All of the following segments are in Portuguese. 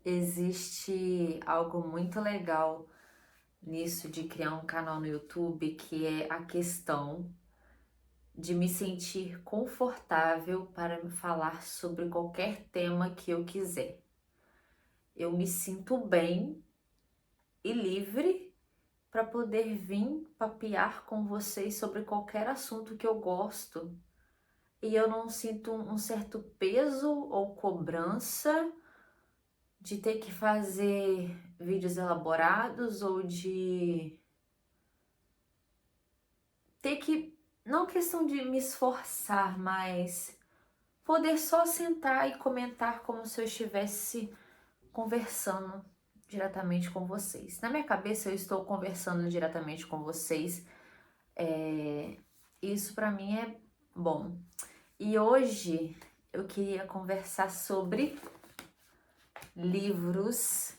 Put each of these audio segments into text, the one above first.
Existe algo muito legal nisso de criar um canal no YouTube, que é a questão de me sentir confortável para me falar sobre qualquer tema que eu quiser. Eu me sinto bem e livre para poder vir papear com vocês sobre qualquer assunto que eu gosto. E eu não sinto um certo peso ou cobrança de ter que fazer vídeos elaborados ou de ter que, não questão de me esforçar, mas poder só sentar e comentar como se eu estivesse conversando diretamente com vocês. Na minha cabeça eu estou conversando diretamente com vocês, isso pra mim é bom. E hoje eu queria conversar sobre livros,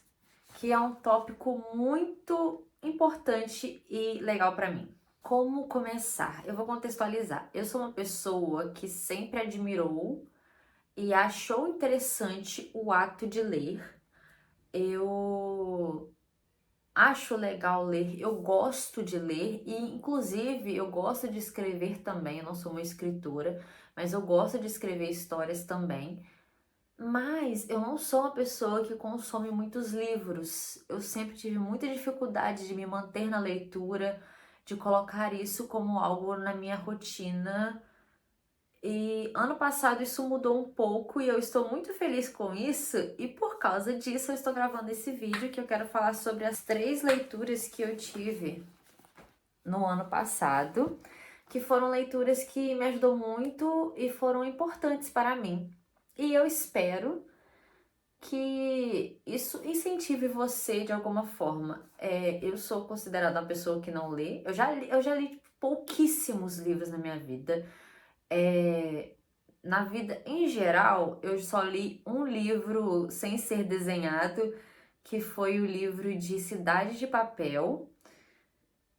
que é um tópico muito importante e legal pra mim. Como começar? Eu vou contextualizar. Eu sou uma pessoa que sempre admirou e achou interessante o ato de ler. Eu acho legal ler, eu gosto de ler e, inclusive, eu gosto de escrever também. Eu não sou uma escritora, mas eu gosto de escrever histórias também. Mas eu não sou uma pessoa que consome muitos livros. Eu sempre tive muita dificuldade de me manter na leitura, de colocar isso como algo na minha rotina. E ano passado isso mudou um pouco e eu estou muito feliz com isso. E por causa disso eu estou gravando esse vídeo que eu quero falar sobre as 3 leituras que eu tive no ano passado, que foram leituras que me ajudou muito e foram importantes para mim. E eu espero que isso incentive você de alguma forma. Eu sou considerada uma pessoa que não lê. Eu já li pouquíssimos livros na minha vida. Na vida em geral, eu só li um livro sem ser desenhado, que foi o livro de Cidade de Papel.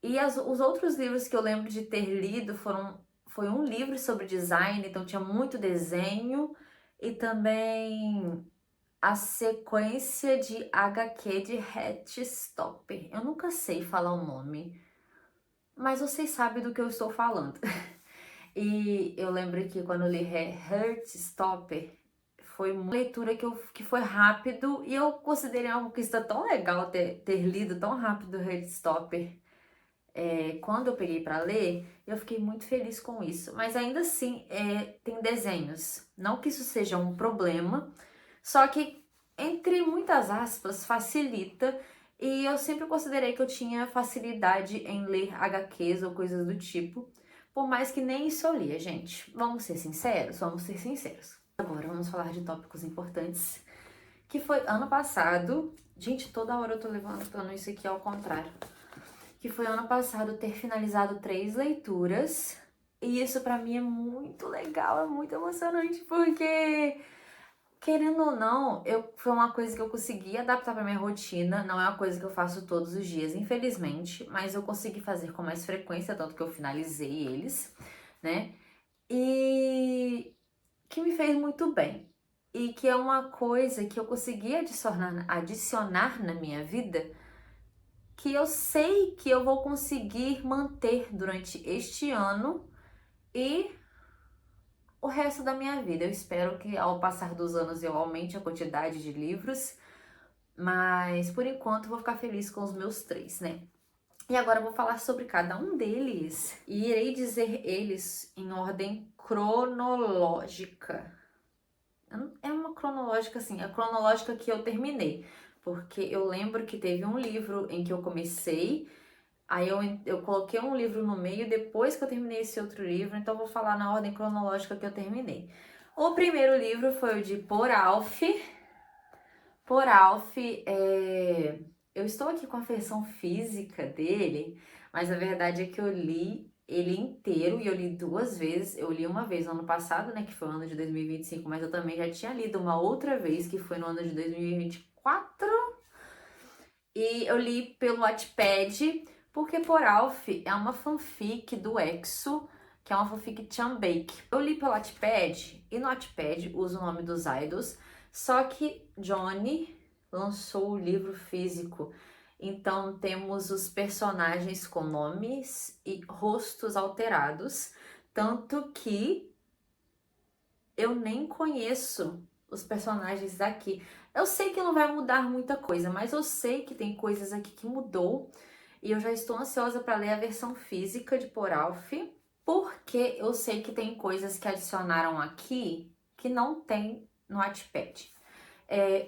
E os outros livros que eu lembro de ter lido foi um livro sobre design, então tinha muito desenho, e também a sequência de HQ de Heartstopper. Eu nunca sei falar o nome, mas vocês sabem do que eu estou falando. E eu lembro que quando eu li Heartstopper, foi uma leitura que foi rápido e eu considerei uma conquista tão legal ter lido tão rápido Heartstopper. Quando eu peguei para ler, eu fiquei muito feliz com isso. Mas ainda assim, tem desenhos. Não que isso seja um problema, só que, entre muitas aspas, facilita. E eu sempre considerei que eu tinha facilidade em ler HQs ou coisas do tipo. Por mais que nem isso eu lia, gente. Vamos ser sinceros? Vamos ser sinceros. Agora vamos falar de tópicos importantes. Que foi ano passado. Gente, toda hora eu tô levantando isso aqui ao contrário. Que foi ano passado ter finalizado 3 leituras. E isso pra mim é muito legal, é muito emocionante, porque, querendo ou não, foi uma coisa que eu consegui adaptar pra minha rotina. Não é uma coisa que eu faço todos os dias, infelizmente, mas eu consegui fazer com mais frequência, tanto que eu finalizei eles, né? E que me fez muito bem. E que é uma coisa que eu consegui adicionar na minha vida, que eu sei que eu vou conseguir manter durante este ano e o resto da minha vida. Eu espero que ao passar dos anos eu aumente a quantidade de livros, mas por enquanto eu vou ficar feliz com os meus 3, né? E agora eu vou falar sobre cada um deles e irei dizer eles em ordem cronológica. É uma cronológica assim, a cronológica que eu terminei, porque eu lembro que teve um livro em que eu comecei. Aí eu coloquei um livro no meio depois que eu terminei esse outro livro, então eu vou falar na ordem cronológica que eu terminei. O primeiro livro foi o de Por Alf. Por Alf, eu estou aqui com a versão física dele, mas a verdade é que eu li ele inteiro e eu li 2 vezes. Eu li uma vez no ano passado, né, que foi o ano de 2025, mas eu também já tinha lido uma outra vez, que foi no ano de 2024. E eu li pelo Wattpad, porque Por Alf é uma fanfic do EXO, que é uma fanfic Chanbake. Eu li pelo Wattpad, e no Wattpad uso o nome dos idols, só que Johnny lançou o livro físico. Então temos os personagens com nomes e rostos alterados, tanto que eu nem conheço os personagens daqui. Eu sei que não vai mudar muita coisa, mas eu sei que tem coisas aqui que mudou e eu já estou ansiosa para ler a versão física de Poralf, porque eu sei que tem coisas que adicionaram aqui que não tem no Wattpad.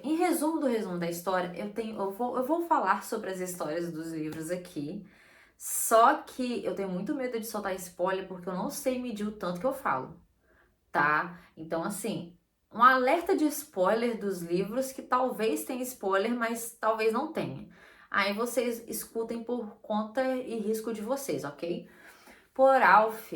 Em resumo do resumo da história, eu vou falar sobre as histórias dos livros aqui, só que eu tenho muito medo de soltar spoiler porque eu não sei medir o tanto que eu falo, tá? Então, assim, um alerta de spoiler dos livros que talvez tenha spoiler, mas talvez não tenha. Aí vocês escutem por conta e risco de vocês, ok? Poralf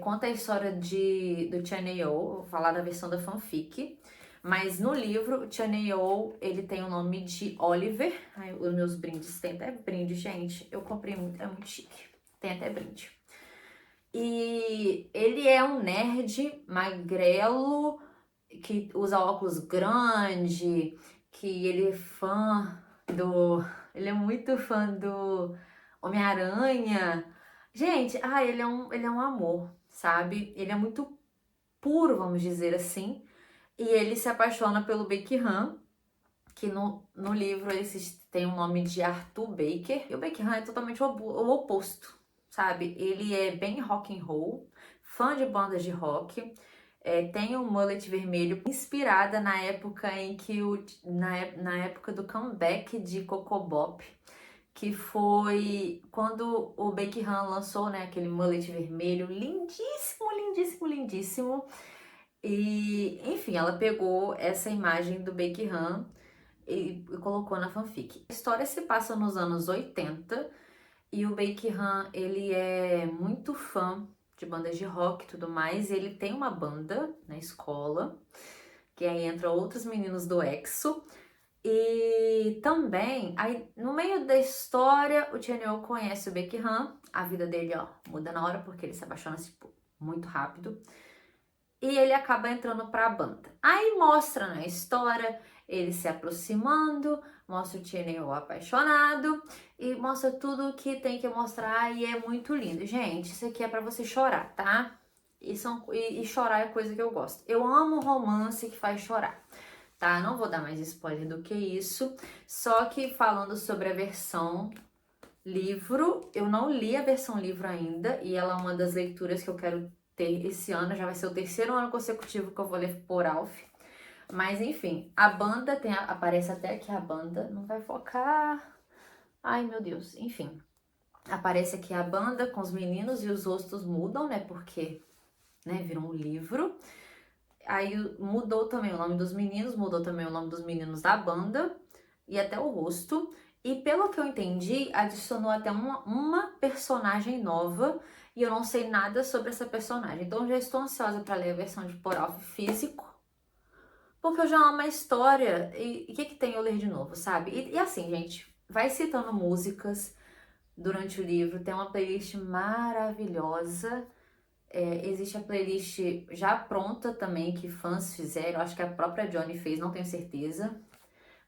conta a história do Chaneo, vou falar da versão da fanfic, mas no livro, o Chaneo, ele tem o nome de Oliver. Ai, os meus brindes, tem até brinde, gente, eu comprei muito, é muito chique, tem até brinde. E ele é um nerd magrelo que usa óculos grande, que ele é fã do... Ele é muito fã do Homem-Aranha. Gente, ele é um amor, sabe? Ele é muito puro, vamos dizer assim. E ele se apaixona pelo Baker, que no livro ele tem o nome de Arthur Baker. E o Baker é totalmente o oposto, sabe? Ele é bem rock and roll, fã de bandas de rock. Tem um mullet vermelho inspirada na época em que na época do comeback de Coco Bop, que foi quando o Baker lançou, né, aquele mullet vermelho lindíssimo, lindíssimo, lindíssimo. E, enfim, ela pegou essa imagem do Baker e colocou na fanfic. A história se passa nos anos 80 e o Baker ele é muito fã de bandas de rock e tudo mais. Ele tem uma banda na escola, que aí entra outros meninos do EXO. E também, aí no meio da história, o Chanyeol conhece o Baek a vida dele, ó, muda na hora porque ele se apaixona, tipo, muito rápido. E ele acaba entrando pra banda. Aí mostra na história ele se aproximando, mostra o Chanyeol apaixonado e mostra tudo o que tem que mostrar e é muito lindo. Gente, isso aqui é pra você chorar, tá? E chorar é coisa que eu gosto. Eu amo romance que faz chorar. Tá? Não vou dar mais spoiler do que isso. Só que falando sobre a versão livro, eu não li a versão livro ainda e ela é uma das leituras que eu quero ter esse ano. Já vai ser o terceiro ano consecutivo que eu vou ler Poralf. Mas enfim, a banda aparece até aqui a banda. Não vai focar. Ai, meu Deus. Enfim, aparece aqui a banda com os meninos e os rostos mudam, né? Porque, né, virou um livro. Aí mudou também o nome dos meninos, mudou também o nome dos meninos da banda e até o rosto. E pelo que eu entendi, adicionou até uma personagem nova e eu não sei nada sobre essa personagem. Então já estou ansiosa para ler a versão de Poralf físico, porque eu já amo a história. E o que tem eu ler de novo, sabe? E assim, gente, vai citando músicas durante o livro, tem uma playlist maravilhosa. Existe a playlist já pronta também, que fãs fizeram, acho que a própria Johnny fez, não tenho certeza.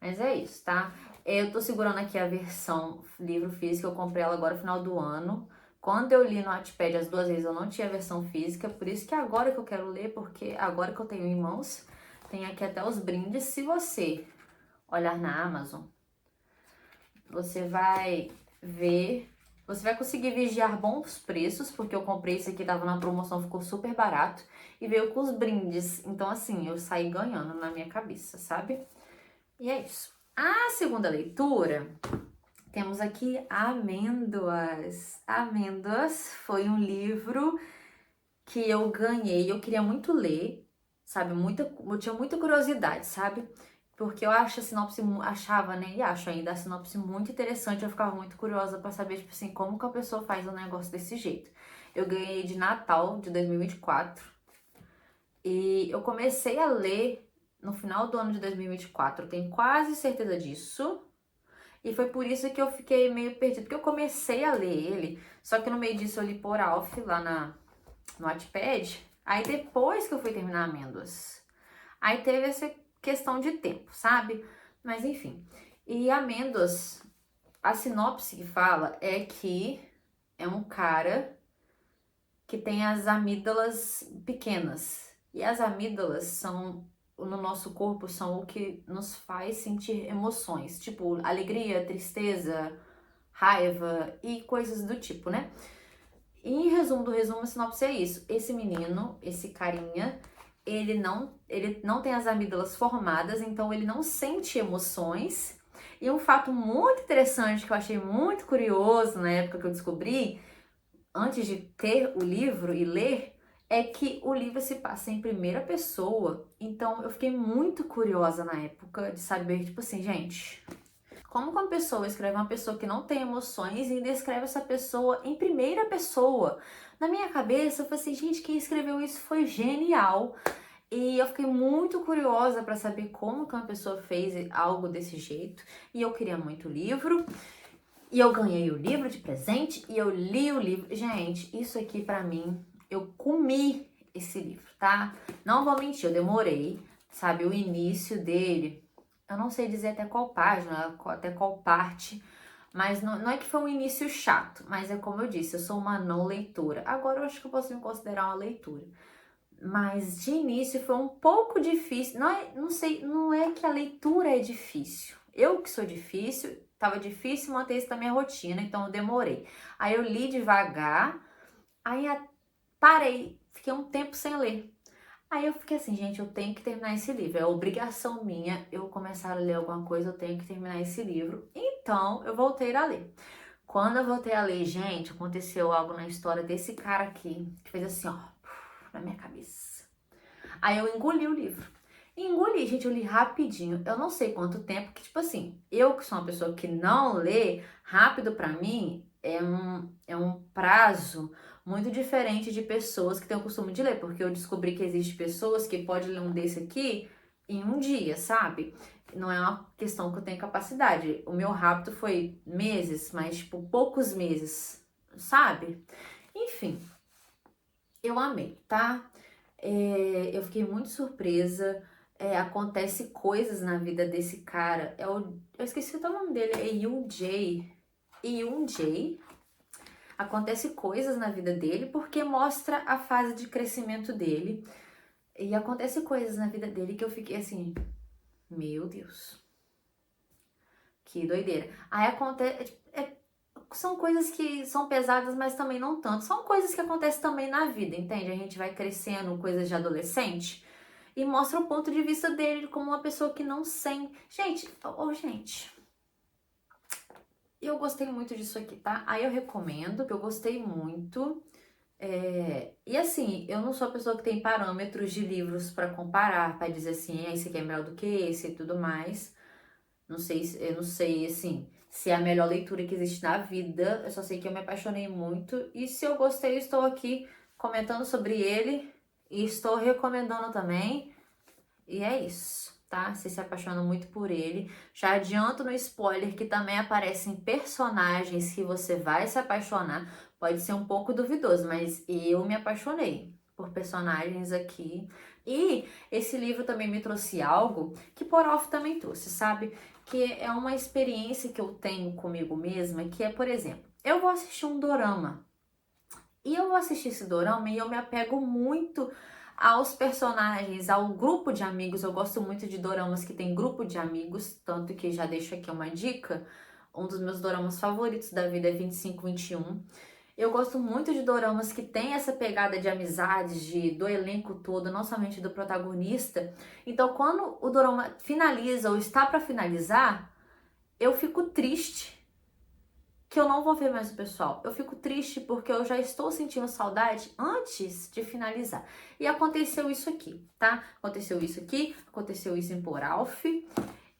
Mas é isso, tá? Eu tô segurando aqui a versão livro físico, eu comprei ela agora no final do ano. Quando eu li no Wattpad as duas vezes eu não tinha a versão física, por isso que agora que eu quero ler, porque agora que eu tenho em mãos, tem aqui até os brindes. Se você olhar na Amazon, você vai ver... Você vai conseguir vigiar bons preços, porque eu comprei esse aqui, tava na promoção, ficou super barato. E veio com os brindes, então assim, eu saí ganhando na minha cabeça, sabe? E é isso. A segunda leitura, temos aqui Amêndoas. Amêndoas foi um livro que eu ganhei, eu queria muito ler, sabe? Eu tinha muita curiosidade, sabe? Porque eu acho a sinopse, achava, né, e acho ainda a sinopse muito interessante, eu ficava muito curiosa pra saber, tipo assim, como que a pessoa faz um negócio desse jeito. Eu ganhei de Natal de 2024 e eu comecei a ler no final do ano de 2024, eu tenho quase certeza disso. E foi por isso que eu fiquei meio perdida, porque eu comecei a ler ele, só que no meio disso eu li Poralf lá no Wattpad, aí depois que eu fui terminar Amêndoas. Aí teve essa questão de tempo, sabe? Mas enfim. E Amêndoas, a sinopse que fala é que é um cara que tem as amígdalas pequenas. E as amígdalas são, no nosso corpo, são o que nos faz sentir emoções, tipo alegria, tristeza, raiva e coisas do tipo, né? E em resumo do resumo, a sinopse é isso. Esse menino, esse carinha, ele não tem as amígdalas formadas, então ele não sente emoções. E um fato muito interessante que eu achei muito curioso na época que eu descobri, antes de ter o livro e ler, é que o livro se passa em primeira pessoa. Então eu fiquei muito curiosa na época de saber, tipo assim, gente, como uma pessoa escreve uma pessoa que não tem emoções e descreve essa pessoa em primeira pessoa? Na minha cabeça, eu falei assim, gente, quem escreveu isso foi genial. E eu fiquei muito curiosa para saber como que uma pessoa fez algo desse jeito. E eu queria muito o livro. E eu ganhei o livro de presente e eu li o livro. Gente, isso aqui pra mim, eu comi esse livro, tá? Não vou mentir, eu demorei, sabe? O início dele, eu não sei dizer até qual página, até qual parte, mas não é que foi um início chato, mas é como eu disse, eu sou uma não leitora. Agora eu acho que eu posso me considerar uma leitura. Mas de início foi um pouco difícil. Não sei, não é que a leitura é difícil. Eu que sou difícil, tava difícil manter isso na minha rotina, então eu demorei. Aí eu li devagar, aí parei, fiquei um tempo sem ler. Aí eu fiquei assim, gente, eu tenho que terminar esse livro. É obrigação minha eu começar a ler alguma coisa, eu tenho que terminar esse livro. Então eu voltei a ler. Quando eu voltei a ler, gente, aconteceu algo na história desse cara aqui, que fez assim, ó, na minha cabeça. Aí eu engoli o livro. Engoli, gente, eu li rapidinho. Eu não sei quanto tempo, que tipo assim, eu que sou uma pessoa que não lê, rápido pra mim é um prazo muito diferente de pessoas que têm o costume de ler, porque eu descobri que existe pessoas que podem ler um desse aqui em um dia, sabe? Não é uma questão que eu tenho capacidade. O meu rápido foi meses, mas tipo poucos meses, sabe? Enfim, eu amei, tá? Eu fiquei muito surpresa. Acontece coisas na vida desse cara. Eu esqueci o nome dele, é Yoon Jae. Yoon Jae. Acontece coisas na vida dele porque mostra a fase de crescimento dele. E acontece coisas na vida dele que eu fiquei assim, meu Deus, que doideira. Aí acontece. São coisas que são pesadas, mas também não tanto. São coisas que acontecem também na vida, entende? A gente vai crescendo, coisas de adolescente, e mostra o ponto de vista dele como uma pessoa que não sente. Gente, eu gostei muito disso aqui, tá? Aí eu recomendo, que eu gostei muito. E assim, eu não sou a pessoa que tem parâmetros de livros pra comparar, pra dizer assim, esse aqui é melhor do que esse e tudo mais. Eu não sei, assim, se é a melhor leitura que existe na vida. Eu só sei que eu me apaixonei muito. E se eu gostei, eu estou aqui comentando sobre ele. E estou recomendando também. E é isso, tá? Você se apaixona muito por ele. Já adianto no spoiler que também aparecem personagens que você vai se apaixonar. Pode ser um pouco duvidoso, mas eu me apaixonei por personagens aqui. E esse livro também me trouxe algo que Porof também trouxe, sabe? Que é uma experiência que eu tenho comigo mesma, que é, por exemplo, eu vou assistir um dorama. E eu vou assistir esse dorama e eu me apego muito aos personagens, ao grupo de amigos. Eu gosto muito de doramas que tem grupo de amigos, tanto que já deixo aqui uma dica. Um dos meus doramas favoritos da vida é 2521. Eu gosto muito de doramas que tem essa pegada de amizades, do elenco todo, não somente do protagonista. Então, quando o dorama finaliza ou está para finalizar, eu fico triste que eu não vou ver mais o pessoal. Eu fico triste porque eu já estou sentindo saudade antes de finalizar. E aconteceu isso aqui, tá? Aconteceu isso aqui, aconteceu isso em Poralf.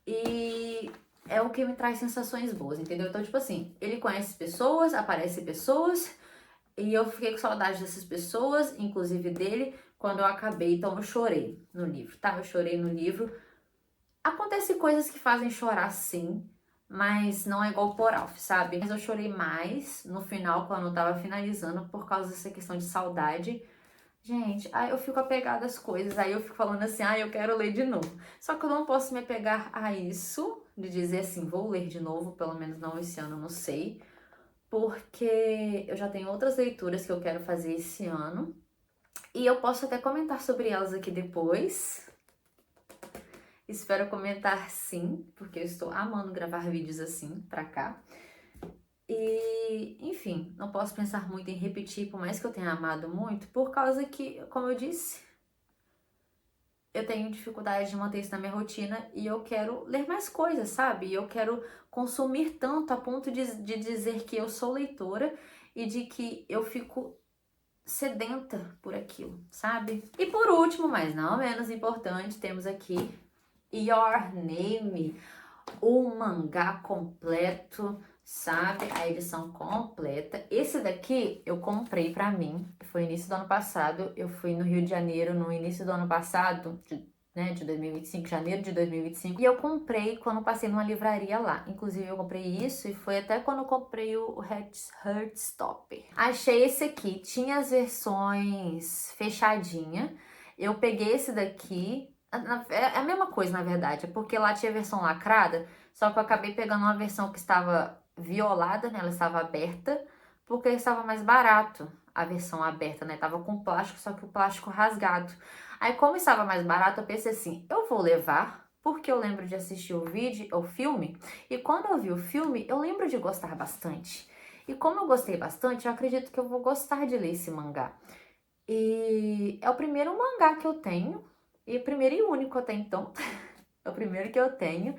E é o que me traz sensações boas, entendeu? Então, tipo assim, ele conhece pessoas, aparece pessoas, e eu fiquei com saudade dessas pessoas, inclusive dele, quando eu acabei. Então, eu chorei no livro, tá? Eu chorei no livro. Acontece coisas que fazem chorar, sim, mas não é igual por Alf, sabe? Mas eu chorei mais no final, quando eu tava finalizando, por causa dessa questão de saudade. Gente, aí eu fico apegada às coisas, aí eu fico falando assim, eu quero ler de novo. Só que eu não posso me apegar a isso, de dizer assim, vou ler de novo, pelo menos não esse ano, não sei. Porque eu já tenho outras leituras que eu quero fazer esse ano. E eu posso até comentar sobre elas aqui depois. Espero comentar sim, porque eu estou amando gravar vídeos assim pra cá. E, enfim, não posso pensar muito em repetir, por mais que eu tenha amado muito, por causa que, como eu disse, eu tenho dificuldade de manter isso na minha rotina e eu quero ler mais coisas, sabe? Eu quero consumir tanto a ponto de dizer que eu sou leitora e de que eu fico sedenta por aquilo, sabe? E por último, mas não menos importante, temos aqui Your Name, o mangá completo, sabe? A edição completa. Esse daqui eu comprei pra mim, foi início do ano passado. Eu fui no Rio de Janeiro no início do ano passado, de 2025, janeiro de 2025. E eu comprei quando passei numa livraria lá. Inclusive eu comprei isso e foi até quando eu comprei o Heartstopper. Achei esse aqui, tinha as versões fechadinha. Eu peguei esse daqui. É a mesma coisa, na verdade, porque lá tinha a versão lacrada, só que eu acabei pegando uma versão que estava violada, né? Ela estava aberta, porque estava mais barato a versão aberta, né? Tava com plástico, só que o plástico rasgado. Aí, como estava mais barato, eu pensei assim, eu vou levar, porque eu lembro de assistir o vídeo, o filme, e quando eu vi o filme, eu lembro de gostar bastante. E como eu gostei bastante, eu acredito que eu vou gostar de ler esse mangá. E é o primeiro mangá que eu tenho, e o primeiro e único até então. É o primeiro que eu tenho.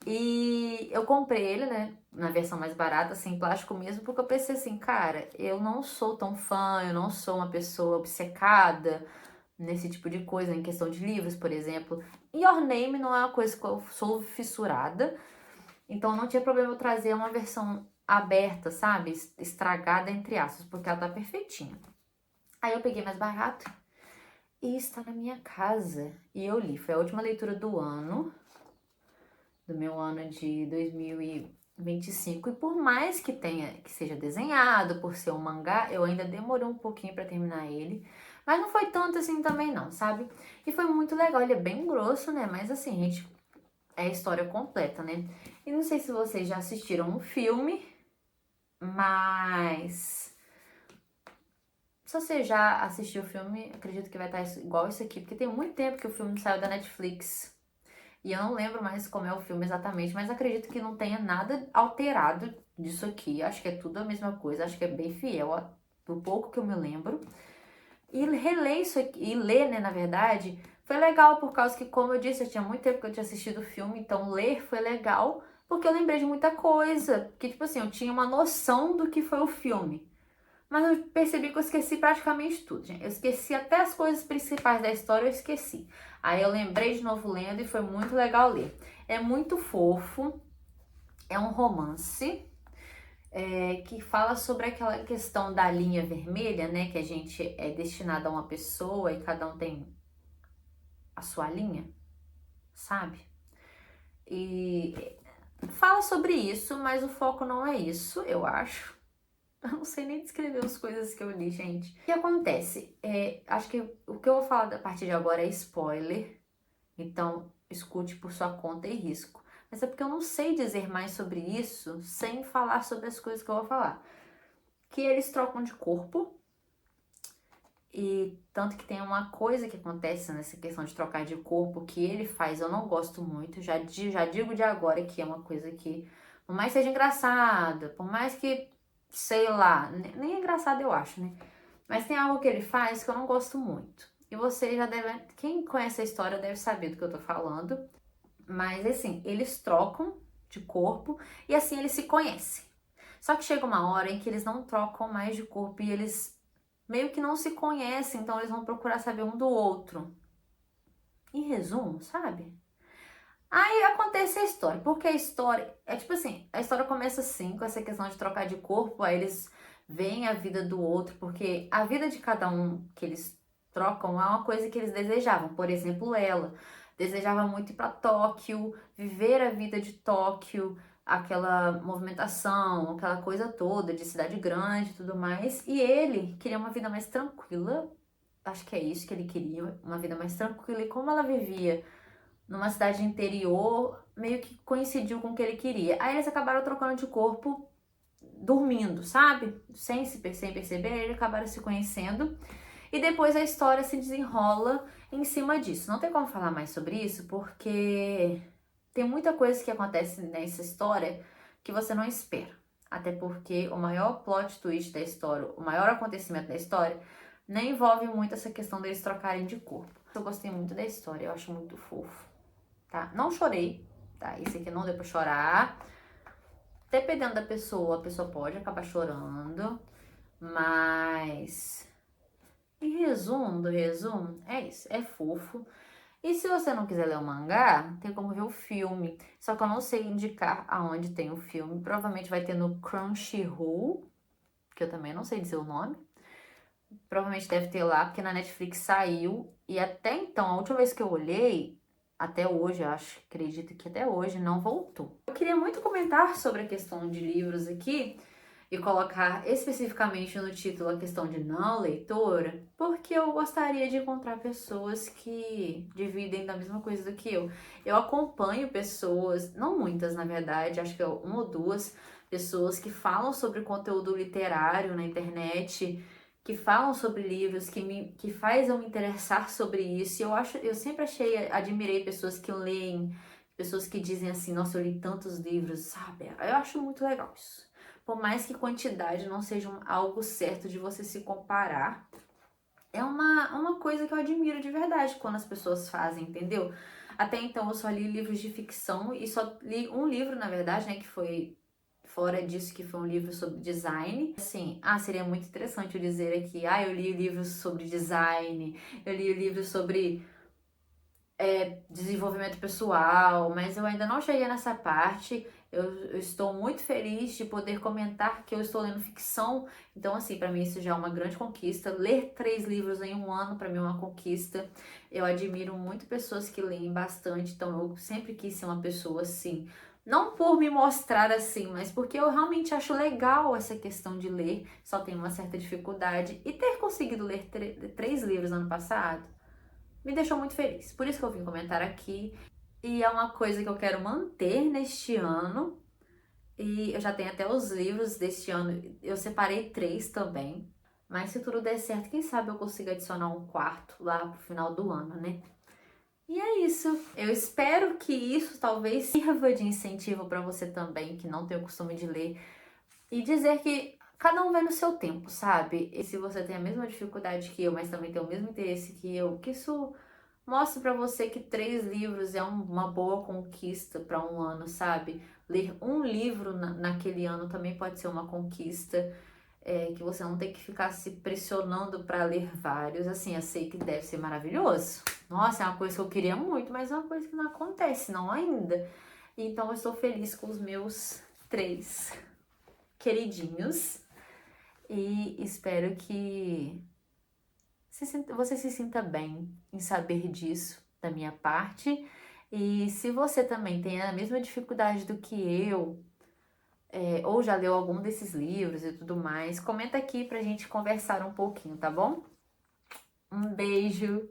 E eu comprei ele, né, na versão mais barata, sem plástico mesmo, porque eu pensei assim, cara, eu não sou tão fã, eu não sou uma pessoa obcecada nesse tipo de coisa, em questão de livros, por exemplo. Your Name não é uma coisa que eu sou fissurada, então não tinha problema eu trazer uma versão aberta, sabe, estragada entre aspas, porque ela tá perfeitinha. Aí eu peguei mais barato e está na minha casa. E eu li, foi a última leitura do ano, do meu ano de 2025. E por mais que seja desenhado, por ser um mangá, eu ainda demorei um pouquinho para terminar ele. Mas não foi tanto assim também não, sabe? E foi muito legal, ele é bem grosso, né? Mas assim, gente, é a história completa, né? E não sei se vocês já assistiram o filme, mas se você já assistiu o filme, acredito que vai estar igual isso aqui, porque tem muito tempo que o filme saiu da Netflix. E eu não lembro mais como é o filme exatamente, mas acredito que não tenha nada alterado disso aqui. Acho que é tudo a mesma coisa, acho que é bem fiel do pouco que eu me lembro. E reler isso aqui, e ler, né, na verdade, foi legal por causa que, como eu disse, eu tinha muito tempo que eu tinha assistido o filme, então ler foi legal, porque eu lembrei de muita coisa. Que, tipo assim, eu tinha uma noção do que foi o filme. Mas eu percebi que eu esqueci praticamente tudo, gente. Eu esqueci até as coisas principais da história, eu esqueci. Aí eu lembrei de novo lendo e foi muito legal ler. É muito fofo, é um romance que fala sobre aquela questão da linha vermelha, né? Que a gente é destinado a uma pessoa e cada um tem a sua linha, sabe? E fala sobre isso, mas o foco não é isso, eu acho. Eu não sei nem descrever as coisas que eu li, gente. O que acontece? Acho que o que eu vou falar a partir de agora é spoiler. Então, escute por sua conta e risco. Mas é porque eu não sei dizer mais sobre isso sem falar sobre as coisas que eu vou falar. Que eles trocam de corpo. E tanto que tem uma coisa que acontece nessa questão de trocar de corpo que ele faz, eu não gosto muito. Já digo de agora que é uma coisa que, por mais que seja engraçada, por mais que sei lá, nem é engraçado eu acho, né? Mas tem algo que ele faz que eu não gosto muito. E você já deve, quem conhece a história deve saber do que eu tô falando. Mas assim, eles trocam de corpo e assim eles se conhecem. Só que chega uma hora em que eles não trocam mais de corpo e eles meio que não se conhecem, então eles vão procurar saber um do outro. Em resumo, sabe? Aí acontece a história, porque a história é tipo assim, a história começa assim, com essa questão de trocar de corpo, aí eles veem a vida do outro, porque a vida de cada um que eles trocam é uma coisa que eles desejavam. Por exemplo, ela desejava muito ir para Tóquio, viver a vida de Tóquio, aquela movimentação, aquela coisa toda de cidade grande e tudo mais, e ele queria uma vida mais tranquila, acho que é isso que ele queria, uma vida mais tranquila. E como ela vivia numa cidade interior, meio que coincidiu com o que ele queria. Aí eles acabaram trocando de corpo dormindo, sabe? Sem perceber, aí eles acabaram se conhecendo. E depois a história se desenrola em cima disso. Não tem como falar mais sobre isso, porque tem muita coisa que acontece nessa história que você não espera. Até porque o maior plot twist da história, o maior acontecimento da história, nem envolve muito essa questão deles trocarem de corpo. Eu gostei muito da história, eu acho muito fofo, tá? Não chorei, tá? Isso aqui não deu pra chorar. Dependendo da pessoa, a pessoa pode acabar chorando, mas em resumo do resumo, é isso, é fofo. E se você não quiser ler o mangá, tem como ver o filme. Só que eu não sei indicar aonde tem o filme. Provavelmente vai ter no Crunchyroll, que eu também não sei dizer o nome. Provavelmente deve ter lá, porque na Netflix saiu. E até então, a última vez que eu olhei, até hoje, eu acho, acredito que até hoje, não voltou. Eu queria muito comentar sobre a questão de livros aqui e colocar especificamente no título a questão de não leitora, porque eu gostaria de encontrar pessoas que dividem da mesma coisa do que eu. Eu acompanho pessoas, não muitas na verdade, acho que é uma ou duas pessoas que falam sobre conteúdo literário na internet, que falam sobre livros, que faz eu me interessar sobre isso. E eu sempre admirei pessoas que leem, pessoas que dizem assim, nossa, eu li tantos livros, sabe? Eu acho muito legal isso. Por mais que quantidade não seja algo certo de você se comparar, é uma coisa que eu admiro de verdade quando as pessoas fazem, entendeu? Até então eu só li livros de ficção e só li um livro, na verdade, né, que foi fora disso, que foi um livro sobre design. Assim, seria muito interessante eu dizer aqui, eu li livros sobre design, eu li livros sobre desenvolvimento pessoal, mas eu ainda não cheguei nessa parte. Eu estou muito feliz de poder comentar que eu estou lendo ficção. Então, assim, para mim isso já é uma grande conquista. Ler 3 livros em um ano, para mim é uma conquista. Eu admiro muito pessoas que leem bastante, então eu sempre quis ser uma pessoa assim. Não por me mostrar assim, mas porque eu realmente acho legal essa questão de ler. Só tenho uma certa dificuldade. E ter conseguido ler 3 livros ano passado me deixou muito feliz. Por isso que eu vim comentar aqui. E é uma coisa que eu quero manter neste ano. E eu já tenho até os livros deste ano. Eu separei 3 também. Mas se tudo der certo, quem sabe eu consigo adicionar um quarto lá pro final do ano, né? E é isso. Eu espero que isso talvez sirva de incentivo para você também, que não tem o costume de ler. E dizer que cada um vai no seu tempo, sabe? E se você tem a mesma dificuldade que eu, mas também tem o mesmo interesse que eu, que isso mostre pra você que 3 livros é uma boa conquista para um ano, sabe? Ler um livro naquele ano também pode ser uma conquista, que você não tem que ficar se pressionando para ler vários. Assim, eu sei que deve ser maravilhoso. Nossa, é uma coisa que eu queria muito, mas é uma coisa que não acontece, não ainda. Então eu estou feliz com os meus 3 queridinhos e espero que você se sinta bem em saber disso da minha parte. E se você também tem a mesma dificuldade do que eu, ou já leu algum desses livros e tudo mais, comenta aqui pra gente conversar um pouquinho, tá bom? Um beijo!